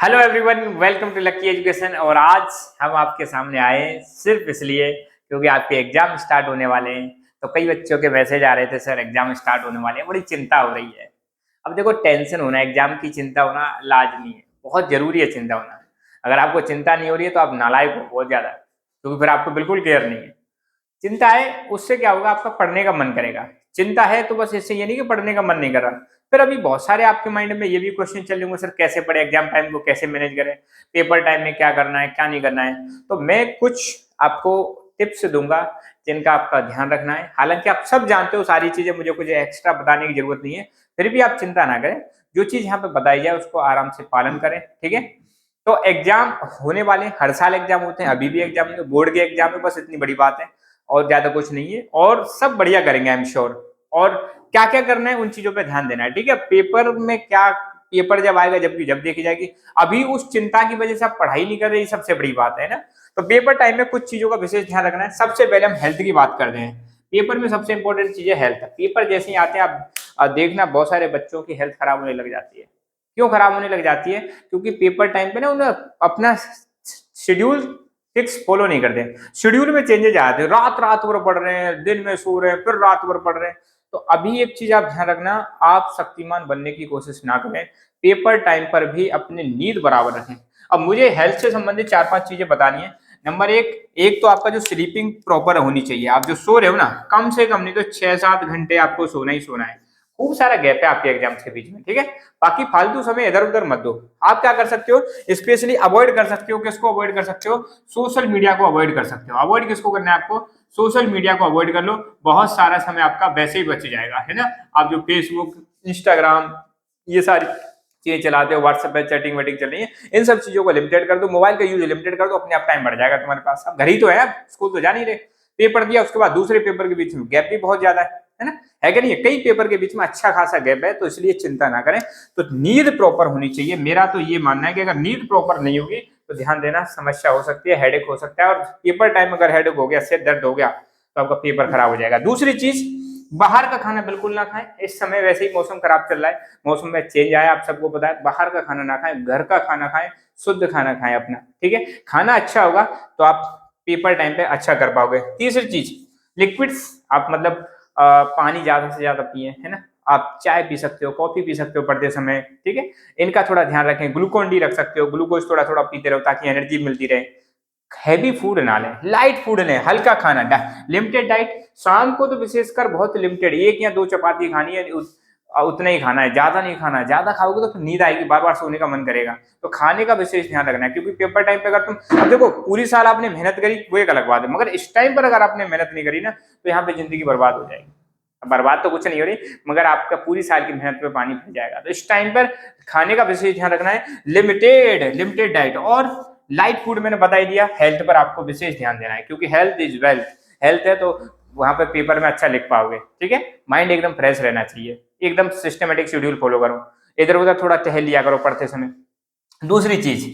Hello everyone, welcome to Lucky Education. और आज हम आपके सामने आए हैं सिर्फ इसलिए क्योंकि आपके एग्जाम स्टार्ट होने वाले हैं। तो कई बच्चों के मैसेज आ रहे थे, सर एग्जाम स्टार्ट होने वाले हैं, बड़ी चिंता हो रही है। अब देखो, टेंशन होना, एग्जाम की चिंता होना लाजमी है, बहुत जरूरी है चिंता होना। अगर आपको चिंता नहीं हो रही है तो आप नालायक हो बहुत ज्यादा, क्योंकि फिर आपको बिल्कुल केयर नहीं है। चिंता है उससे क्या होगा, आपका पढ़ने का मन करेगा। चिंता है तो बस इससे ये नहीं कि पढ़ने का मन नहीं कर रहा। फिर अभी बहुत सारे आपके माइंड में ये भी क्वेश्चन चल रहे होंगे, सर कैसे पढ़े, एग्जाम टाइम को कैसे मैनेज करें, पेपर टाइम में क्या करना है क्या नहीं करना है। तो मैं कुछ आपको टिप्स दूंगा जिनका आपका ध्यान रखना है। हालांकि आप सब जानते हो सारी चीजें, मुझे कुछ एक्स्ट्रा बताने की जरूरत नहीं है। फिर भी आप चिंता ना करें, जो चीज यहाँ पे बताई जाए उसको आराम से पालन करें, ठीक है। तो एग्जाम होने वाले, हर साल एग्जाम होते हैं, अभी भी एग्जाम होंगे, बोर्ड के एग्जाम है, बस इतनी बड़ी बात है और ज्यादा कुछ नहीं है। और सब बढ़िया करेंगे आई एम श्योर। और क्या क्या करना है उन चीजों पे ध्यान देना है, ठीक है। पेपर में क्या, पेपर जब आएगा जब देखी जाएगी। अभी उस चिंता की वजह से आप पढ़ाई नहीं कर रहे, सबसे बड़ी बात है ना। तो पेपर टाइम में कुछ चीजों का विशेष ध्यान रखना है। सबसे पहले हम हेल्थ की बात करते हैं। पेपर में सबसे इंपॉर्टेंट चीज है हेल्थ। पेपर जैसे ही आते हैं आप देखना, बहुत सारे बच्चों की हेल्थ खराब होने लग जाती है। क्यों खराब होने लग जाती है? क्योंकि पेपर टाइम पे ना उन्हें अपना शेड्यूल फिक्स फॉलो नहीं करते। शेड्यूल में चेंजेस आते हैं, रात रात भर पढ़ रहे हैं, दिन में सो रहे हैं, फिर रात भर पढ़ रहे हैं। तो अभी एक चीज आप ध्यान रखना, आप शक्तिमान बनने की कोशिश ना करें। पेपर टाइम पर भी अपनी नींद बराबर रखें। अब मुझे हेल्थ से संबंधित 4-5 चीजें बतानी है। नंबर एक तो आपका जो स्लीपिंग प्रॉपर होनी चाहिए। आप जो सो रहे हो ना, कम से कम नहीं तो 6-7 घंटे आपको सोना ही सोना है। खूब सारा गैप है आपके एग्जाम्स के बीच में, ठीक है। बाकी फालतू समय इधर उधर मत दो। आप क्या कर सकते हो, स्पेशली अवॉइड कर सकते हो, किसको अवॉइड कर सकते हो, सोशल मीडिया को अवॉइड कर सकते हो। अवॉइड किसको करना है आपको, सोशल मीडिया को अवॉइड कर लो। बहुत सारा समय आपका वैसे ही बच जाएगा, है ना। आप जो फेसबुक, इंस्टाग्राम, ये सारी चीजें चलाते हो, व्हाट्सएप पे चैटिंग वेटिंग चल रही है, इन सब चीजों को लिमिटेड कर दो। मोबाइल का यूज लिमिटेड कर दो, अपने आप टाइम बढ़ जाएगा तुम्हारे पास। अब घर ही तो है, स्कूल तो जा नहीं रहे। पेपर दिया, उसके बाद दूसरे पेपर के बीच में गैप भी बहुत ज्यादा है ना, है कि नहीं? कई पेपर के बीच में अच्छा खासा गैप है, तो इसलिए चिंता ना करें। तो नींद प्रॉपर होनी चाहिए। मेरा तो ये मानना है कि अगर नींद प्रॉपर नहीं होगी तो ध्यान देना, समस्या हो सकती है, हेडेक हो सकता है। और पेपर टाइम अगर हेडेक हो गया, सिर दर्द हो गया, तो आपका पेपर खराब हो जाएगा। दूसरी चीज, बाहर का खाना बिल्कुल ना खाएं। इस समय वैसे ही मौसम खराब चल रहा है, मौसम में चेंज आया, आप सबको पता है। बाहर का खाना ना खाएं, घर का खाना खाएं, शुद्ध खाना खाएं अपना, ठीक है। खाना अच्छा होगा तो आप पेपर टाइम पे अच्छा कर पाओगे। तीसरी चीज, लिक्विड्स। आप मतलब पानी ज्यादा से ज्यादा पिए, है ना। आप चाय पी सकते हो, कॉफी पी सकते हो पढ़ते समय, ठीक है। इनका थोड़ा ध्यान रखें। ग्लूकोन डी रख सकते हो, ग्लूकोज थोड़ा थोड़ा पीते रहो ताकि एनर्जी मिलती रहे। हैवी फूड ना लें, लाइट फूड लें, हल्का खाना, लिमिटेड डाइट। शाम को तो विशेषकर बहुत लिमिटेड, 1 या 2 चपाती खानी है, उतना ही खाना है, ज्यादा नहीं खाना है। ज्यादा खाओगे तो फिर नींद आएगी, बार बार सोने का मन करेगा। तो खाने का विशेष ध्यान रखना है, क्योंकि पेपर टाइम पे अगर तुम, अब देखो पूरी साल आपने मेहनत करी वो एक अलग बात है, मगर इस टाइम पर अगर आपने मेहनत नहीं करी ना, तो यहाँ पे जिंदगी बर्बाद हो जाएगी। बर्बाद तो कुछ नहीं हो रही, मगर आपका पूरी साल की मेहनत पे पानी फिर जाएगा। तो इस टाइम पर खाने का विशेष ध्यान रखना है, लिमिटेड लिमिटेड डाइट और लाइट फूड। मैंने बता ही दिया। हेल्थ पर आपको विशेष ध्यान देना है, क्योंकि हेल्थ इज वेल्थ। हेल्थ है तो वहां पर पेपर में अच्छा लिख पाओगे, ठीक है। माइंड एकदम फ्रेश रहना चाहिए, एकदम सिस्टमेटिक शेड्यूल फॉलो करो। इधर उधर थोड़ा टहल लिया करो पढ़ते समय। दूसरी चीज,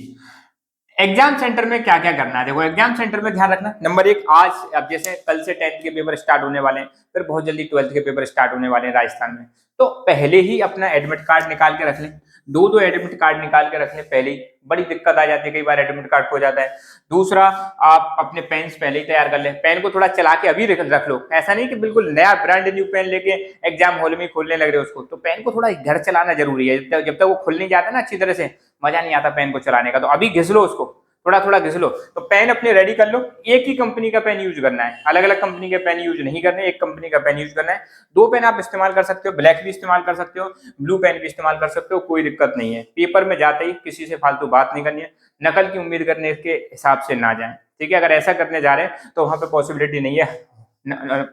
एग्जाम सेंटर में क्या क्या करना है। देखो, एग्जाम सेंटर में ध्यान रखना, नंबर 1, आज अब जैसे कल से 10th के पेपर स्टार्ट होने वाले हैं, फिर बहुत जल्दी 12th के पेपर स्टार्ट होने वाले हैं राजस्थान में। तो पहले ही अपना एडमिट कार्ड निकाल के रख लें। दो एडमिट कार्ड निकाल के रख लें पहले ही। बड़ी दिक्कत आ जाती है, कई बार एडमिट कार्ड खो जाता है। दूसरा, आप अपने पेन पहले ही तैयार कर लें। पेन को थोड़ा चला के अभी रख लो। ऐसा नहीं कि बिल्कुल नया ब्रांड न्यू पेन लेके एग्जाम हॉल में खोलने लग रहे हो उसको। तो पेन को थोड़ा घर चलाना जरूरी है, जब तक वो खुल नहीं जाता ना अच्छी तरह से, मजा नहीं आता पेन को चलाने का। तो अभी घिस लो उसको, थोड़ा थोड़ा घिस लो। तो पेन अपने रेडी कर लो। एक ही कंपनी का पेन यूज करना है, अलग अलग कंपनी के पेन यूज नहीं करने, एक कंपनी का पेन यूज करना है। 2 पेन आप इस्तेमाल कर सकते हो, ब्लैक भी इस्तेमाल कर सकते हो, ब्लू पेन भी इस्तेमाल कर सकते हो, कोई दिक्कत नहीं है। पेपर में जाते ही किसी से फालतू बात नहीं करनी है, नकल की उम्मीद करने के हिसाब से ना जाए, ठीक है। अगर ऐसा करने जा रहे हैं तो वहां पे पॉसिबिलिटी नहीं है,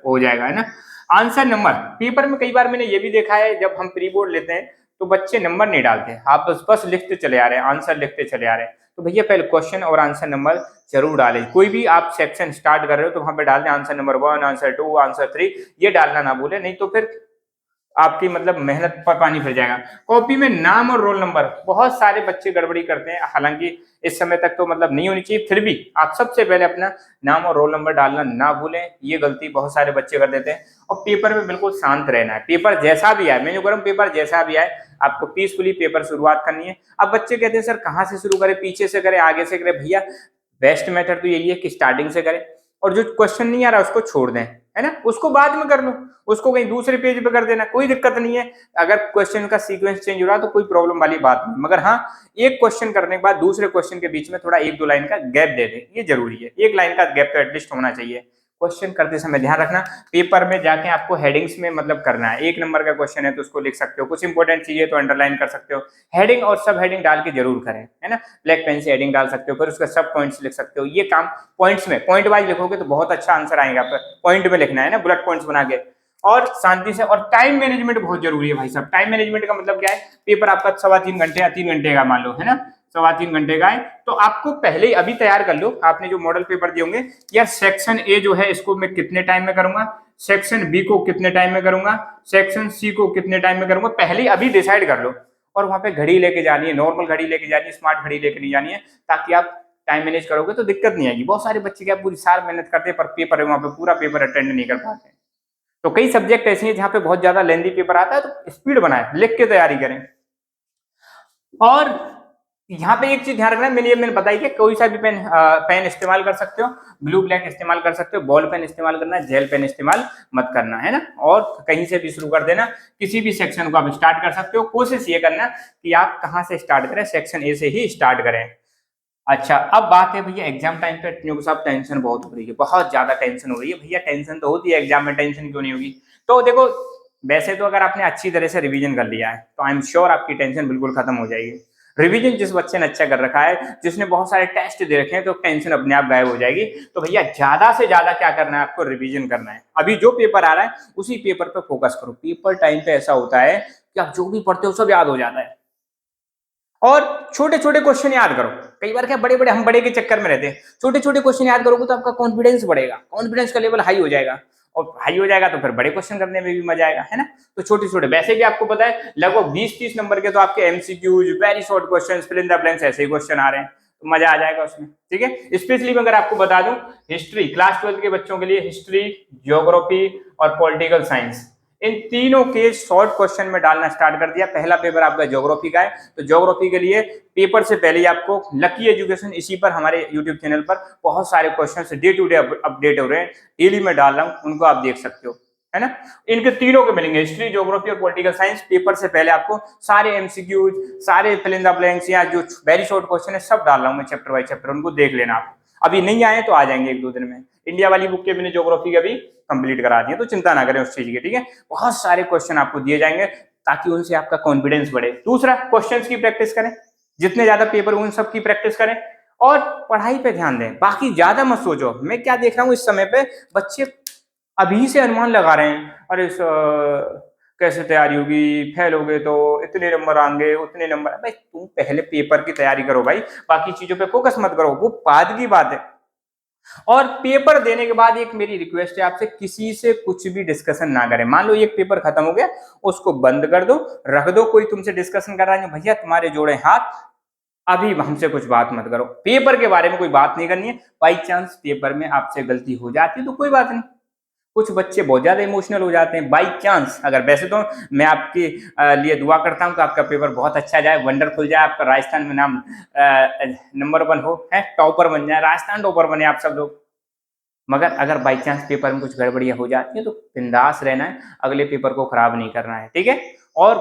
हो जाएगा, है ना। आंसर नंबर, पेपर में कई बार मैंने ये भी देखा है, जब हम प्री बोर्ड लेते हैं तो बच्चे नंबर नहीं डालते, आप बस बस लिखते चले आ रहे हैं, आंसर लिखते चले आ रहे हैं। तो भैया पहले क्वेश्चन और आंसर नंबर जरूर डालें। कोई भी आप सेक्शन स्टार्ट कर रहे हो तो वहां पे डाल दें आंसर नंबर 1, आंसर 2, आंसर 3, ये डालना ना भूलें, नहीं तो फिर आपकी मतलब मेहनत पर पानी फिर जाएगा। कॉपी में नाम और रोल नंबर, बहुत सारे बच्चे गड़बड़ी करते हैं, हालांकि इस समय तक तो मतलब नहीं होनी चाहिए, फिर भी आप सबसे पहले अपना नाम और रोल नंबर डालना ना भूलें, ये गलती बहुत सारे बच्चे कर देते हैं। और पेपर में बिल्कुल शांत रहना है, पेपर जैसा भी आए, मैं जो करूँ पेपर जैसा भी आए आपको पीसफुली पेपर शुरुआत करनी है। अब बच्चे कहते हैं सर कहाँ से शुरू करें, पीछे से करें आगे से करें, भैया बेस्ट मेथड तो यही है कि स्टार्टिंग से करें, और जो क्वेश्चन नहीं आ रहा उसको छोड़ दें, है ना, उसको बाद में कर लो, उसको कहीं दूसरे पेज पे कर देना, कोई दिक्कत नहीं है। अगर क्वेश्चन का सीक्वेंस चेंज हो रहा है तो कोई प्रॉब्लम वाली बात नहीं, मगर हाँ एक क्वेश्चन करने के बाद दूसरे क्वेश्चन के बीच में थोड़ा 1-2 लाइन का गैप दे दें, ये जरूरी है, 1 लाइन का गैप तो एटलीस्ट होना चाहिए। क्वेश्चन करते समय ध्यान रखना, पेपर में जाके आपको हेडिंग्स में मतलब करना है, 1 नंबर का क्वेश्चन है तो उसको लिख सकते हो, कुछ इंपॉर्टेंट चीजें तो अंडरलाइन कर सकते हो, हेडिंग और सब हेडिंग डाल के जरूर करें, है ना, ब्लैक पेन से हेडिंग डाल सकते हो, फिर उसका सब पॉइंट्स लिख सकते हो, ये काम पॉइंट्स में पॉइंट वाइज लिखोगे तो बहुत अच्छा आंसर आएगा, आपका पॉइंट में लिखना है ना, बुलेट पॉइंट्स बना के, और शांति से। और टाइम मैनेजमेंट बहुत जरूरी है भाई साहब, टाइम मैनेजमेंट का मतलब क्या है, पेपर आपका 3.25 घंटे या 3 घंटे का मान लो, है ना, 3.25 घंटे का है, तो आपको पहले ही अभी तैयार कर लो, आपने जो मॉडल पेपर दिए होंगे, यार सेक्शन ए जो है इसको मैं कितने टाइम में करूंगा, सेक्शन बी को कितने टाइम में करूंगा, सेक्शन सी को कितने टाइम में करूंगा, पहले अभी डिसाइड कर लो। और वहां पे घड़ी लेके जानी है, नॉर्मल घड़ी लेके जानी है, स्मार्ट घड़ी लेके नहीं जानी है, ताकि आप टाइम मैनेज करोगे तो दिक्कत नहीं आएगी। बहुत सारे बच्चे क्या पूरी साल मेहनत करते हैं पर पेपर है वहां पे पूरा पेपर अटेंड नहीं कर पाते। तो कई सब्जेक्ट ऐसे हैं जहां पे बहुत ज्यादा लेंदी पेपर आता है, तो स्पीड बनाए, लिख के तैयारी करें। और यहाँ पे एक चीज ध्यान रखना, मैंने बताई कि कोई सा भी पेन इस्तेमाल कर सकते हो, ब्लू ब्लैक इस्तेमाल कर सकते हो, बॉल पेन इस्तेमाल करना, जेल पेन इस्तेमाल मत करना, है ना, और कहीं से भी शुरू कर देना, किसी भी सेक्शन को आप स्टार्ट कर सकते हो, कोशिश ये करना कि आप कहाँ से स्टार्ट करें, सेक्शन ए से ही स्टार्ट करें। अच्छा, अब बात है भैया एग्जाम टाइम पे टिप्पणियों के साथ टेंशन बहुत हो रही है, बहुत ज्यादा टेंशन हो रही है भैया, टेंशन तो होती है एग्जाम में, टेंशन क्यों नहीं होगी। तो देखो, वैसे तो अगर आपने अच्छी तरह से रिवीजन कर लिया है तो आई एम श्योर आपकी टेंशन बिल्कुल खत्म हो जाएगी। रिवीजन जिस बच्चे ने अच्छा कर रखा है, जिसने बहुत सारे टेस्ट दे रखे हैं, तो टेंशन अपने आप गायब हो जाएगी। तो भैया ज्यादा से ज्यादा क्या करना है, आपको रिवीजन करना है, अभी जो पेपर आ रहा है उसी पेपर पे फोकस करो। पेपर टाइम पे ऐसा होता है कि आप जो भी पढ़ते हो सब याद हो जाता है, और छोटे छोटे क्वेश्चन याद करो। कई बार क्या बड़े बड़े हम बड़े के चक्कर में रहते हैं, छोटे छोटे क्वेश्चन याद करोगे तो आपका कॉन्फिडेंस बढ़ेगा, कॉन्फिडेंस का लेवल हाई हो जाएगा, और हाई हो जाएगा तो फिर बड़े क्वेश्चन करने में भी मजा आएगा, है ना। तो छोटे छोटे, वैसे भी आपको पता है लगभग 20-30 नंबर के तो आपके MCQs, very short question, fill in the blanks ऐसे ही क्वेश्चन आ रहे हैं, तो मजा आ जाएगा उसमें, ठीक है। स्पेशली मैं अगर आपको बता दूं, हिस्ट्री क्लास 12 के बच्चों के लिए, हिस्ट्री, ज्योग्राफी और पॉलिटिकल साइंस, इन तीनों के शॉर्ट क्वेश्चन में डालना स्टार्ट कर दिया। पहला पेपर आपका ज्योग्राफी का है, तो ज्योग्राफी के लिए पेपर से पहले ही आपको लकी एजुकेशन, इसी पर हमारे यूट्यूब चैनल पर बहुत सारे question day to day update हो रहे हैं, डेली में डाल रहा हूं, उनको आप देख सकते हो, है ना। इनके तीनों के मिलेंगे, हिस्ट्री, ज्योग्राफी और पॉलिटिकल साइंस, पेपर से पहले आपको सारे एमसीक्यूज, सारे फिल इन द ब्लैंक्स या जो वेरी शॉर्ट क्वेश्चन है सब डाल रहा हूं मैं चैप्टर बाय चैप्टर, उनको देख लेना आप। अभी नहीं आए तो आ जाएंगे 1-2 दिन में। इंडिया वाली बुक के मैंने ज्योग्राफी का भी कंप्लीट करा दिया, तो चिंता ना करें उस चीज की, ठीक है। बहुत सारे क्वेश्चन आपको दिए जाएंगे ताकि उनसे आपका कॉन्फिडेंस बढ़े। दूसरा, क्वेश्चंस की प्रैक्टिस करें, जितने ज्यादा पेपर उन सब की प्रैक्टिस करें, और पढ़ाई पे ध्यान दें, बाकी ज्यादा मत सोचो। मैं क्या देख रहा हूँ इस समय पे, बच्चे अभी से अनुमान लगा रहे हैं, अरे कैसे तैयारी होगी, फेल हो गए तो इतने नंबर आएंगे, उतने नंबर। भाई तुम पहले पेपर की तैयारी करो भाई, बाकी चीजों पे फोकस मत करो, वो बाद की बात है। और पेपर देने के बाद एक मेरी रिक्वेस्ट है आपसे, किसी से कुछ भी डिस्कशन ना करें। मान लो एक पेपर खत्म हो गया, उसको बंद कर दो, रख दो, कोई तुमसे डिस्कशन कर रहा है, भैया तुम्हारे जोड़े हाथ, अभी हमसे कुछ बात मत करो, पेपर के बारे में कोई बात नहीं करनी है। बाई चांस पेपर में आपसे गलती हो जाती है तो कोई बात नहीं, कुछ बच्चे बहुत ज्यादा इमोशनल हो जाते हैं, बाई चांस। अगर वैसे तो मैं आपके लिए दुआ करता हूं कि आपका पेपर बहुत अच्छा जाए, वंडरफुल जाए, आपका राजस्थान में नाम नंबर 1 हो, है, टॉपर बन जाए, राजस्थान टॉपर बने आप सब लोग। मगर अगर बाई चांस पेपर में कुछ गड़बड़ियां हो जाती है तो बिंदास रहना है, अगले पेपर को खराब नहीं करना है, ठीक है। और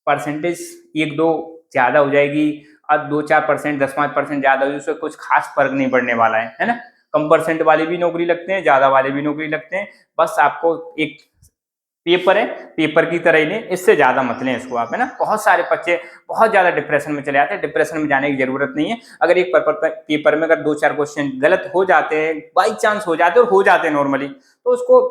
परसेंटेज 1-2 ज्यादा हो जाएगी, अब 2-4%, 10-5% ज्यादा हुई, उससे कुछ खास फर्क नहीं पड़ने वाला है ना। कम परसेंट वाले भी नौकरी लगते हैं, ज्यादा वाले भी नौकरी लगते हैं, बस आपको एक पेपर है, पेपर की तरह ही लें, इससे ज्यादा मत लें इसको आप, है ना। बहुत सारे बच्चे बहुत ज्यादा डिप्रेशन में चले जाते हैं, डिप्रेशन में जाने की जरूरत नहीं है। अगर एक पेपर में अगर 2-4 क्वेश्चन गलत हो जाते हैं, बाई चांस हो जाते हैं, और हो जाते हैं नॉर्मली, तो उसको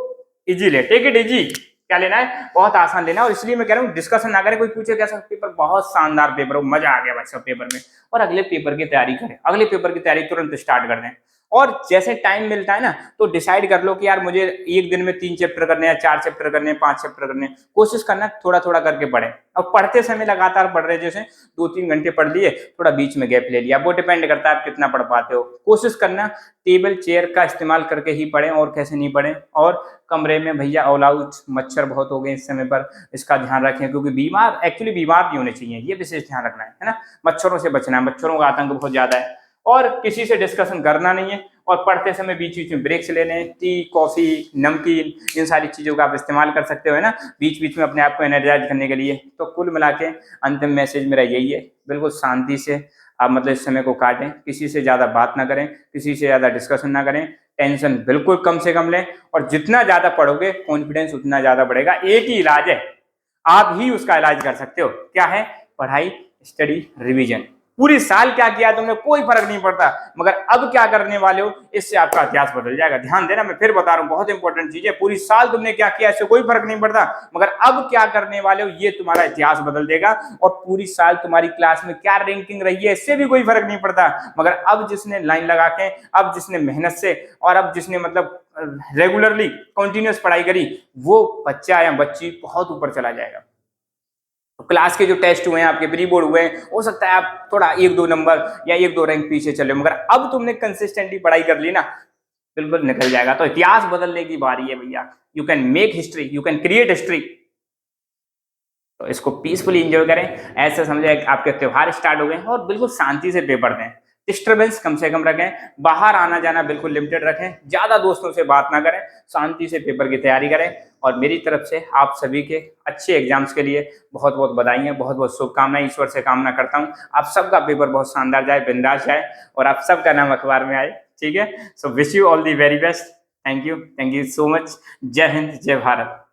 इजी ले, टेक इट इजी। क्या लेना है, बहुत आसान लेना है। और इसलिए मैं कह रहा हूँ डिस्कशन ना करें, कोई पूछे कैसा पेपर, बहुत शानदार पेपर हो, मजा आ गया भाई सब पेपर में, और अगले पेपर की तैयारी करें, अगले पेपर की तैयारी तुरंत स्टार्ट कर दें। और जैसे टाइम मिलता है ना तो डिसाइड कर लो कि यार मुझे एक दिन में 3 चैप्टर करने हैं, 4 चैप्टर करने हैं, 5 चैप्टर करने हैं। कोशिश करना थोड़ा थोड़ा करके पढ़े। अब पढ़ते समय लगातार पढ़ रहे, जैसे 2-3 घंटे पढ़ लिए, थोड़ा बीच में गैप ले लिया, वो डिपेंड करता है आप कितना पढ़ पाते हो। कोशिश करना टेबल चेयर का इस्तेमाल करके ही पढ़ें, और कैसे नहीं पढ़ें। और कमरे में भैया ऑल आउट मच्छर बहुत हो गए इस समय पर, इसका ध्यान रखें, क्योंकि बीमार एक्चुअली बीमार नहीं होने चाहिए, ये विशेष ध्यान रखना है ना। मच्छरों से बचना है, मच्छरों का आतंक बहुत ज्यादा है। और किसी से डिस्कशन करना नहीं है, और पढ़ते समय बीच बीच में ब्रेक्स लेने, टी कॉफी नमकीन इन सारी चीजों का आप इस्तेमाल कर सकते हो, है ना, बीच बीच में अपने आप को एनर्जाइज करने के लिए। तो कुल मिला के अंतिम मैसेज मेरा यही है, बिल्कुल शांति से आप मतलब इस समय को काटें, किसी से ज्यादा बात ना करें, किसी से ज्यादा डिस्कशन ना करें, टेंशन बिल्कुल कम से कम लें, और जितना ज्यादा पढ़ोगे कॉन्फिडेंस उतना ज्यादा बढ़ेगा। एक ही इलाज है, आप ही उसका इलाज कर सकते हो, क्या है? पढ़ाई, स्टडी, रिवीजन। पूरी साल क्या किया तुमने कोई फर्क नहीं पड़ता, मगर अब क्या करने वाले हो इससे आपका इतिहास बदल जाएगा। ध्यान देना, मैं फिर बता रहा हूं, बहुत इंपॉर्टेंट चीज है। पूरी साल तुमने क्या किया इससे कोई फर्क नहीं पड़ता, मगर अब क्या करने वाले हो ये तुम्हारा इतिहास बदल देगा। और पूरी साल तुम्हारी क्लास में क्या रैंकिंग रही है इससे भी कोई फर्क नहीं पड़ता, मगर अब जिसने लाइन लगा के, अब जिसने मेहनत से, और अब जिसने मतलब रेगुलरली कंटिन्यूअस पढ़ाई करी, वो बच्चा या बच्ची बहुत ऊपर चला जाएगा। क्लास के जो टेस्ट हुए हैं आपके, प्री बोर्ड हुए हैं, हो सकता है आप थोड़ा 1-2 नंबर या 1-2 रैंक पीछे चले, मगर अब तुमने कंसिस्टेंटली पढ़ाई कर ली ना, बिल्कुल निकल जाएगा। तो इतिहास बदलने की बारी है भैया। You can make history, you can create history. तो इसको पीसफुली एंजॉय करें, ऐसे समझे आपके त्योहार स्टार्ट हो गए, और बिल्कुल शांति से पेपर दें। डिस्टर्बेंस कम से कम रखें, बाहर आना जाना बिल्कुल लिमिटेड रखें, ज्यादा दोस्तों से बात ना करें, शांति से पेपर की तैयारी करें। और मेरी तरफ से आप सभी के अच्छे एग्जाम्स के लिए बहुत बहुत बधाई, बहुत बहुत शुभकामनाएं। ईश्वर से कामना करता हूँ आप सबका पेपर बहुत शानदार जाए, बिंदास जाए, और आप सबका नाम अखबार में आए। ठीक है, so wish you all the very best. Thank you so much. जय हिंद, जय भारत।